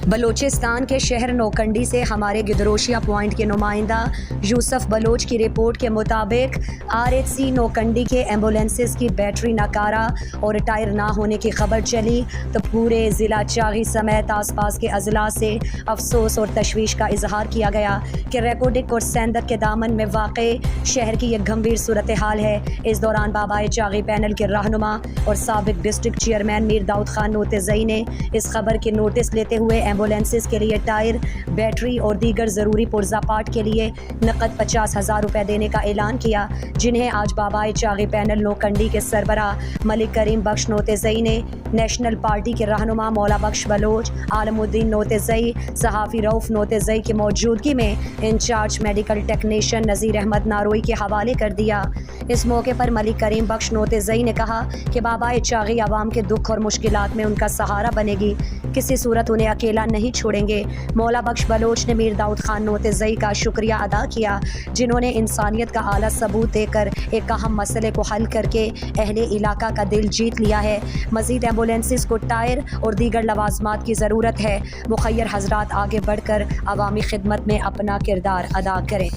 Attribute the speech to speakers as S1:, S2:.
S1: بلوچستان کے شہر نوکنڈی سے ہمارے گدروشیہ پوائنٹ کے نمائندہ یوسف بلوچ کی رپورٹ کے مطابق RHC نوکنڈی کے ایمبولینسز کی بیٹری ناکارہ اور ٹائر نہ ہونے کی خبر چلی تو پورے ضلع چاغی سمیت آس پاس کے اضلاع سے افسوس اور تشویش کا اظہار کیا گیا کہ ریکوڈک اور سیندک کے دامن میں واقع شہر کی ایک گھمبیر صورتحال ہے۔ اس دوران بابائے چاغی پینل کے رہنما اور سابق ڈسٹرکٹ چیئرمین میر داؤد خان نوتزئی نے اس خبر کی نوٹس لیتے ہوئے ایمبولینسز کے لیے ٹائر، بیٹری اور دیگر ضروری پرزہ پارٹ کے لیے نقد 50,000 روپے دینے کا اعلان کیا، جنہیں آج بابائے چاغی پینل نوکنڈی کے سربراہ ملک کریم بخش نوتزئی نے نیشنل پارٹی کے رہنما مولا بخش بلوچ، عالم الدین نوتزئی، صحافی رؤف نوتزئی کی موجودگی میں in-charge medical technician Nazir Ahmed Narui کے حوالے کر دیا۔ اس موقع پر ملک کریم بخش نوتزئی نے کہا کہ بابائے چاغی عوام کے دکھ اور مشکلات میں ان کا سہارا بنے گی، کسی صورت انہیں اکیلا نہیں چھوڑیں گے۔ مولا بخش بلوچ نے میر داؤد خان نوتزئی کا شکریہ ادا کیا، جنہوں نے انسانیت کا اعلیٰ ثبوت دے کر ایک اہم مسئلے کو حل کر کے اہل علاقہ کا دل جیت لیا ہے۔ مزید ایمبولینسز کو ٹائر اور دیگر لوازمات کی ضرورت ہے۔ مخیر حضرات آگے بڑھ کر عوامی خدمت میں اپنا کردار ادا کریں۔